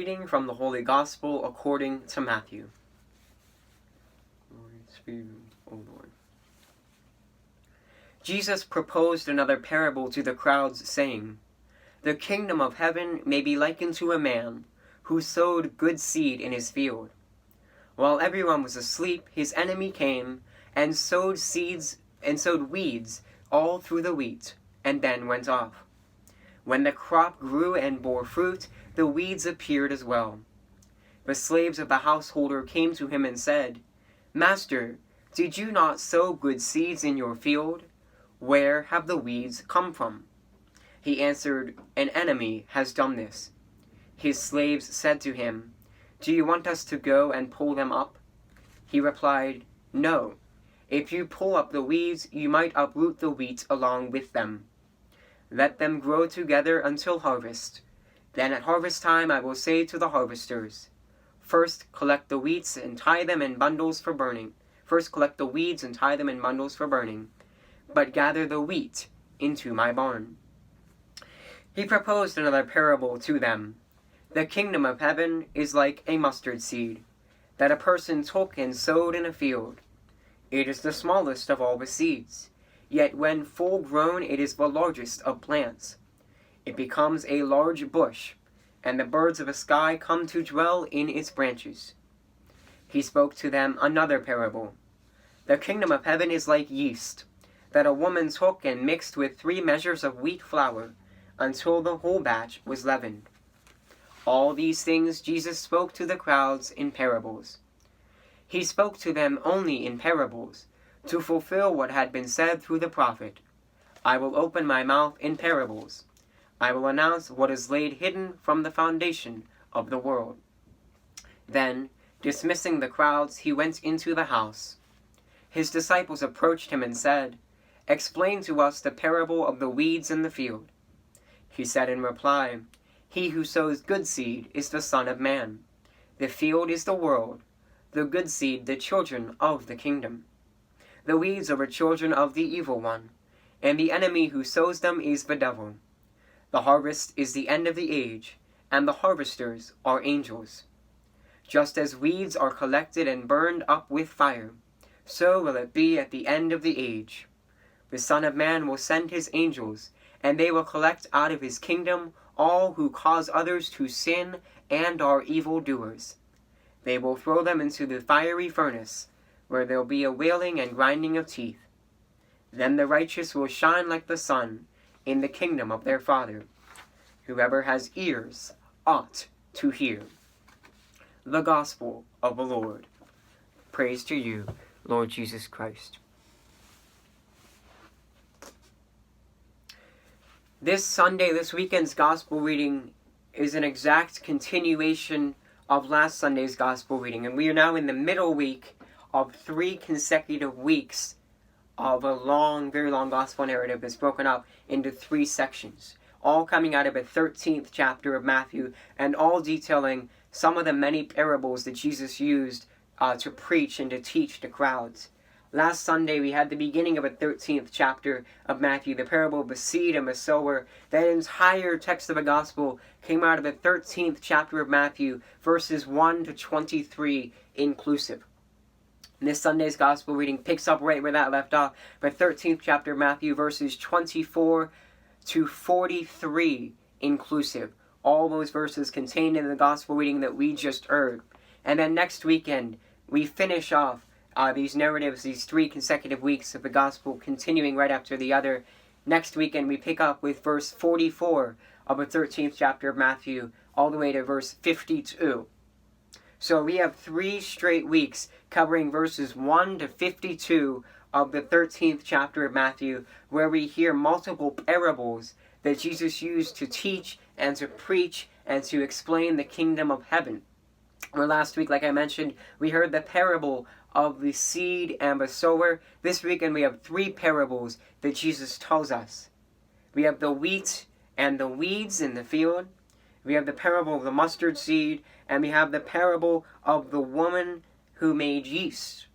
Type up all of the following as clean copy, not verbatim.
Reading from the Holy Gospel according to Matthew. Glory to you, O Lord. Jesus proposed another parable to the crowds, saying, "The kingdom of heaven may be likened to a man who sowed good seed in his field. While everyone was asleep, his enemy came and sowed weeds all through the wheat, and then went off. When the crop grew and bore fruit, the weeds appeared as well. The slaves of the householder came to him and said, 'Master, did you not sow good seeds in your field? Where have the weeds come from?' He answered, 'An enemy has done this.' His slaves said to him, 'Do you want us to go and pull them up?' He replied, 'No. If you pull up the weeds, you might uproot the wheat along with them. Let them grow together until harvest. Then at harvest time I will say to the harvesters, First collect the weeds and tie them in bundles for burning. But gather the wheat into my barn.' He proposed another parable to them. 'The kingdom of heaven is like a mustard seed that a person took and sowed in a field. It is the smallest of all the seeds, yet when full grown it is the largest of plants. It becomes a large bush, and the birds of the sky come to dwell in its branches.' He spoke to them another parable. 'The kingdom of heaven is like yeast, that a woman took and mixed with 3 measures of wheat flour, until the whole batch was leavened.' All these things Jesus spoke to the crowds in parables. He spoke to them only in parables, to fulfill what had been said through the prophet, 'I will open my mouth in parables. I will announce what is laid hidden from the foundation of the world.' Then, dismissing the crowds, he went into the house. His disciples approached him and said, 'Explain to us the parable of the weeds in the field.' He said in reply, 'He who sows good seed is the Son of Man. The field is the world, the good seed the children of the kingdom. The weeds are the children of the evil one, and the enemy who sows them is the devil. The harvest is the end of the age, and the harvesters are angels. Just as weeds are collected and burned up with fire, so will it be at the end of the age. The Son of Man will send his angels, and they will collect out of his kingdom all who cause others to sin and are evildoers. They will throw them into the fiery furnace, where there will be a wailing and grinding of teeth. Then the righteous will shine like the sun in the kingdom of their Father. Whoever has ears ought to hear.'" The Gospel of the Lord. Praise to you, Lord Jesus Christ. This Sunday, this weekend's Gospel reading is an exact continuation of last Sunday's Gospel reading, and we are now in the middle week of 3 consecutive weeks of a long, very long Gospel narrative that's broken up into 3 sections, all coming out of the 13th chapter of Matthew, and all detailing some of the many parables that Jesus used to preach and to teach the crowds. Last Sunday, we had the beginning of a 13th chapter of Matthew, the parable of the seed and the sower. That entire text of the gospel came out of the 13th chapter of Matthew, verses 1 to 23 inclusive. And this Sunday's gospel reading picks up right where that left off, the 13th chapter of Matthew, verses 24 to 43 inclusive. All those verses contained in the gospel reading that we just heard. And then next weekend, we finish off these narratives, these 3 consecutive weeks of the gospel, continuing right after the other. Next weekend, we pick up with verse 44 of the 13th chapter of Matthew, all the way to verse 52. So we have 3 straight weeks covering verses 1 to 52 of the 13th chapter of Matthew, where we hear multiple parables that Jesus used to teach and to preach and to explain the kingdom of heaven. Where last week, like I mentioned, we heard the parable of the seed and the sower. This weekend we have 3 parables that Jesus tells us. We have the wheat and the weeds in the field. We have the parable of the mustard seed, and we have the parable of the woman who made yeast.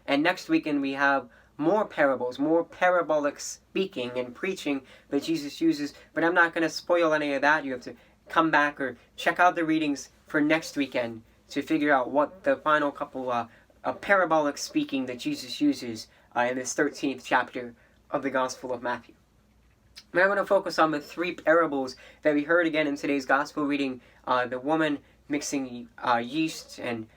And next weekend we have more parables, more parabolic speaking and preaching that Jesus uses, but I'm not going to spoil any of that. You have to come back or check out the readings for next weekend to figure out what the final couple parabolic speaking that Jesus uses in this 13th chapter of the Gospel of Matthew. Now I'm going to focus on the 3 parables that we heard again in today's Gospel reading. The woman mixing yeast and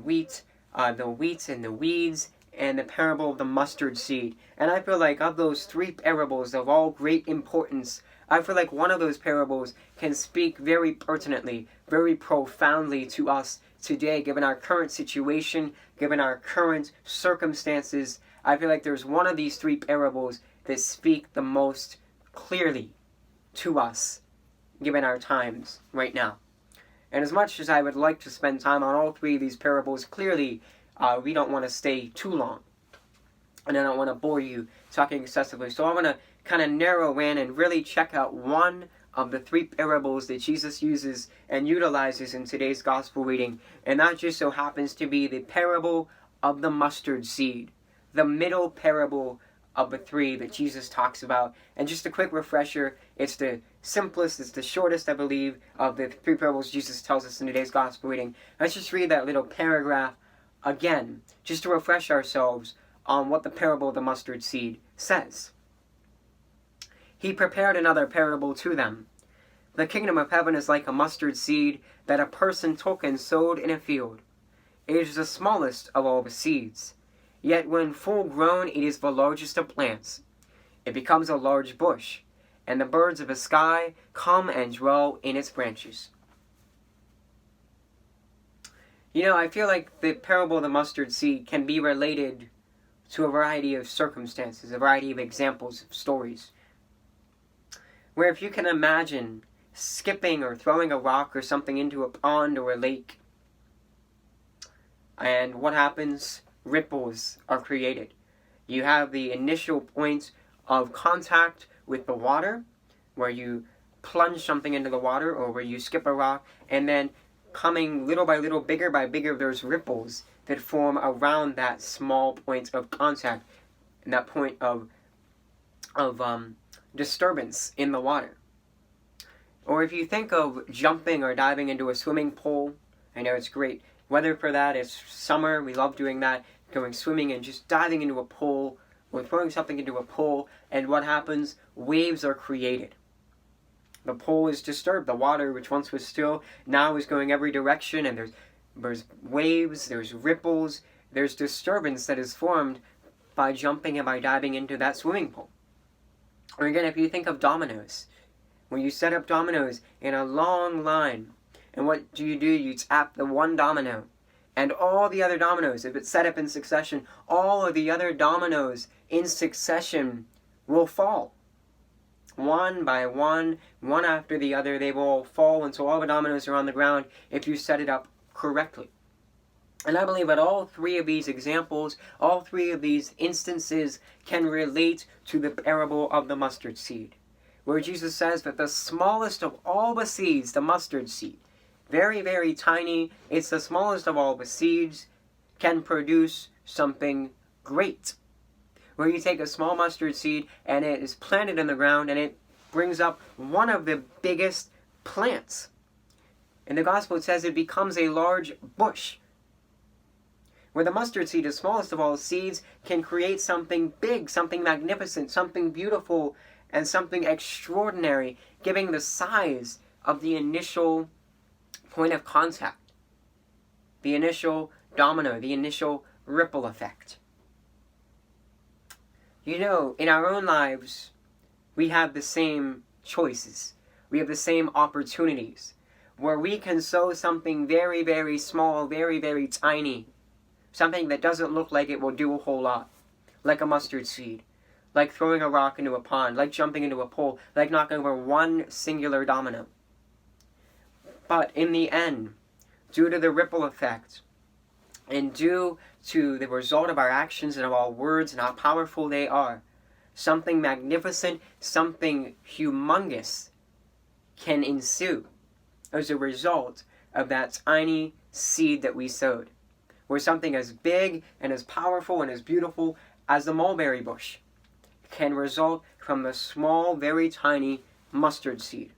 wheat, the wheat and the weeds, and the parable of the mustard seed. And I feel like of those 3 parables of all great importance, I feel like one of those parables can speak very pertinently, very profoundly to us today, given our current situation, given our current circumstances. I feel like there's one of these 3 parables that speak the most clearly to us, given our times right now. And as much as I would like to spend time on all 3 of these parables, clearly we don't want to stay too long. And I don't want to bore you talking excessively. So I want to kind of narrow in and really check out one of the 3 parables that Jesus uses and utilizes in today's Gospel reading. And that just so happens to be the parable of the mustard seed, the middle parable of the 3 that Jesus talks about. And just a quick refresher, it's the simplest, it's the shortest, I believe, of the 3 parables Jesus tells us in today's Gospel reading. Let's just read that little paragraph again, just to refresh ourselves on what the parable of the mustard seed says. He prepared another parable to them. The kingdom of heaven is like a mustard seed that a person took and sowed in a field. It is the smallest of all the seeds. Yet when full grown, it is the largest of plants. It becomes a large bush, and the birds of the sky come and dwell in its branches. You know, I feel like the parable of the mustard seed can be related to a variety of circumstances, a variety of examples of stories. Where if you can imagine skipping or throwing a rock or something into a pond or a lake, and what happens? Ripples are created. You have the initial point of contact with the water, where you plunge something into the water or where you skip a rock, and then coming little by little, bigger by bigger, there's ripples that form around that small point of contact and that point of disturbance in the water. Or if you think of jumping or diving into a swimming pool, I know it's great weather for that. It's summer, we love doing that, going swimming and just diving into a pool or throwing something into a pool, and what happens? Waves are created. The pool is disturbed. The water, which once was still, now is going every direction, and there's waves, there's ripples, there's disturbance that is formed by jumping and by diving into that swimming pool. Or again, if you think of dominoes, when you set up dominoes in a long line, and what do? You tap the one domino, and all the other dominoes, if it's set up in succession, all of the other dominoes in succession will fall. One by one after the other, they will fall until all the dominoes are on the ground if you set it up correctly. And I believe that all 3 of these examples, all 3 of these instances can relate to the parable of the mustard seed, where Jesus says that the smallest of all the seeds, the mustard seed, very, very tiny, it's the smallest of all the seeds, can produce something great. Where you take a small mustard seed and it is planted in the ground and it brings up one of the biggest plants. In the gospel it says it becomes a large bush. Where the mustard seed, the smallest of all seeds, can create something big, something magnificent, something beautiful, and something extraordinary, giving the size of the initial point of contact, the initial domino, the initial ripple effect. You know, in our own lives, we have the same choices. We have the same opportunities, where we can sow something very, very small, very, very tiny, something that doesn't look like it will do a whole lot, like a mustard seed, like throwing a rock into a pond, like jumping into a pool, like knocking over one singular domino. But in the end, due to the ripple effect, and due to the result of our actions and of our words and how powerful they are, something magnificent, something humongous can ensue as a result of that tiny seed that we sowed. Where something as big and as powerful and as beautiful as the mulberry bush can result from the small, very tiny mustard seed.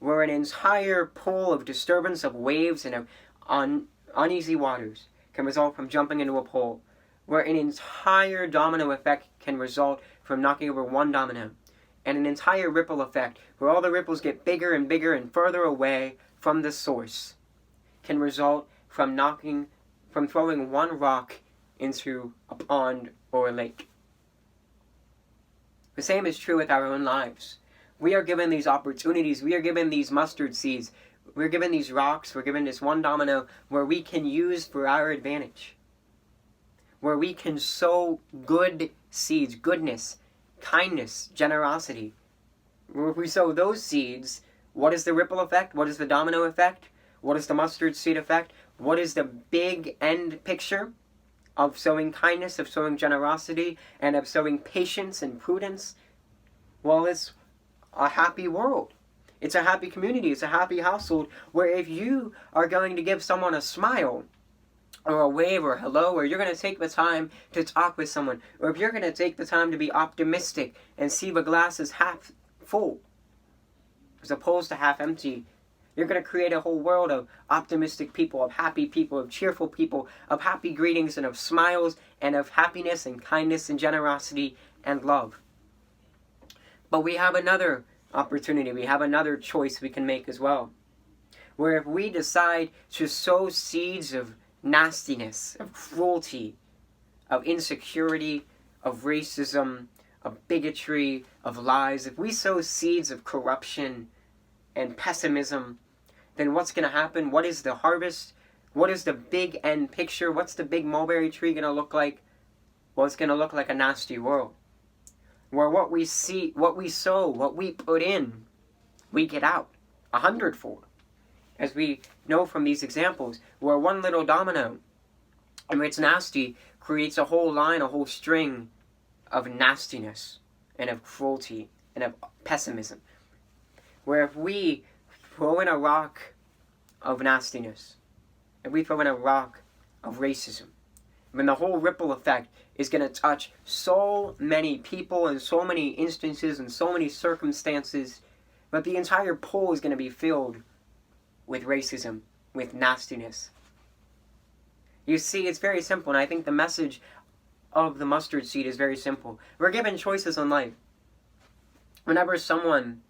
where an entire pool of disturbance of waves and of uneasy waters can result from jumping into a pool, where an entire domino effect can result from knocking over one domino, and an entire ripple effect where all the ripples get bigger and bigger and further away from the source can result from throwing one rock into a pond or a lake. The same is true with our own lives. We are given these opportunities, we are given these mustard seeds, we're given these rocks, we're given this one domino where we can use for our advantage, where we can sow good seeds, goodness, kindness, generosity. If we sow those seeds, what is the ripple effect? What is the domino effect? What is the mustard seed effect? What is the big end picture of sowing kindness, of sowing generosity, and of sowing patience and prudence? Well, it's a happy world. It's a happy community. It's a happy household where if you are going to give someone a smile or a wave or hello, or you're going to take the time to talk with someone, or if you're going to take the time to be optimistic and see the glass is half full as opposed to half empty, you're going to create a whole world of optimistic people, of happy people, of cheerful people, of happy greetings and of smiles and of happiness and kindness and generosity and love. But we have another opportunity, we have another choice we can make as well. Where if we decide to sow seeds of nastiness, of cruelty, of insecurity, of racism, of bigotry, of lies, if we sow seeds of corruption and pessimism, then what's going to happen? What is the harvest? What is the big end picture? What's the big mulberry tree going to look like? Well, it's going to look like a nasty world, where what we see, what we sow, what we put in, we get out 100-fold. As we know from these examples, where one little domino, and it's nasty, creates a whole line, a whole string of nastiness and of cruelty and of pessimism. Where if we throw in a rock of nastiness, if we throw in a rock of racism, then the whole ripple effect is going to touch so many people and so many instances and so many circumstances that the entire pool is going to be filled with racism, with nastiness. You see, it's very simple, and I think the message of the mustard seed is very simple. We're given choices in life. Whenever someone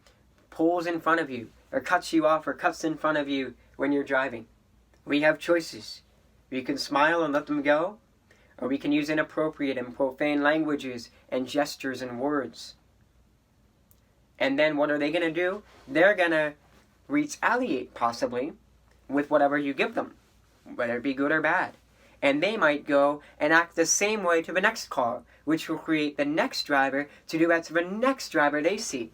pulls in front of you, or cuts you off, or cuts in front of you when you're driving, we have choices. We can smile and let them go, or we can use inappropriate and profane languages and gestures and words. And then what are they going to do? They're going to retaliate, possibly, with whatever you give them, whether it be good or bad. And they might go and act the same way to the next car, which will create the next driver to do that to the next driver they see.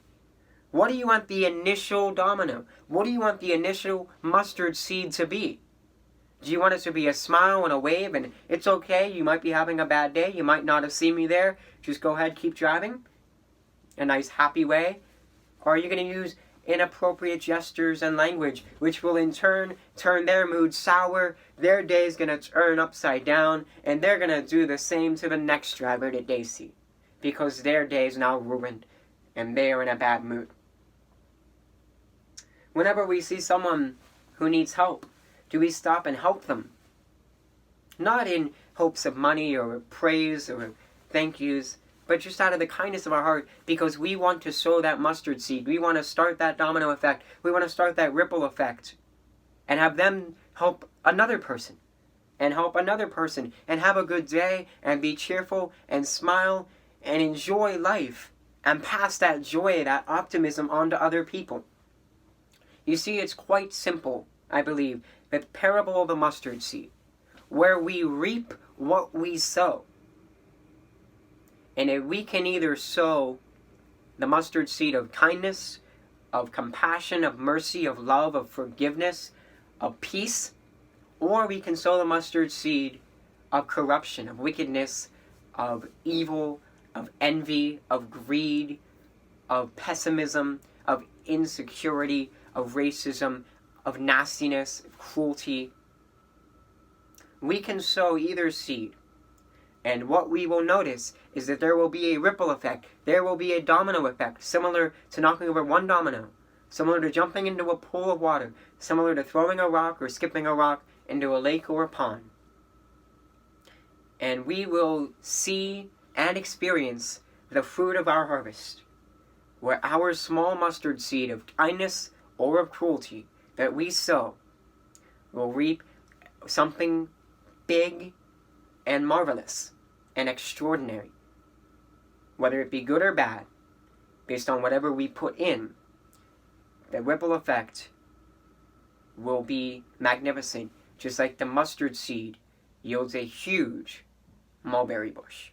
What do you want the initial domino? What do you want the initial mustard seed to be? Do you want it to be a smile and a wave and it's okay, you might be having a bad day, you might not have seen me there, just go ahead, keep driving? A nice happy way? Or are you going to use inappropriate gestures and language, which will in turn turn their mood sour, their day is going to turn upside down, and they're going to do the same to the next driver that they see, because their day is now ruined, and they are in a bad mood. Whenever we see someone who needs help, do we stop and help them? Not in hopes of money or praise or thank yous, but just out of the kindness of our heart, because we want to sow that mustard seed. We want to start that domino effect. We want to start that ripple effect and have them help another person and help another person and have a good day and be cheerful and smile and enjoy life and pass that joy, that optimism on to other people. You see, it's quite simple, I believe, the parable of the mustard seed, where we reap what we sow. And if we can either sow the mustard seed of kindness, of compassion, of mercy, of love, of forgiveness, of peace, or we can sow the mustard seed of corruption, of wickedness, of evil, of envy, of greed, of pessimism, of insecurity, of racism, of nastiness, of cruelty. We can sow either seed. And what we will notice is that there will be a ripple effect. There will be a domino effect, similar to knocking over one domino. similar to jumping into a pool of water, similar to throwing a rock or skipping a rock into a lake or a pond. And we will see and experience the fruit of our harvest, where our small mustard seed of kindness or of cruelty that we sow will reap something big and marvelous and extraordinary. Whether it be good or bad, based on whatever we put in, the ripple effect will be magnificent, just like the mustard seed yields a huge mulberry bush.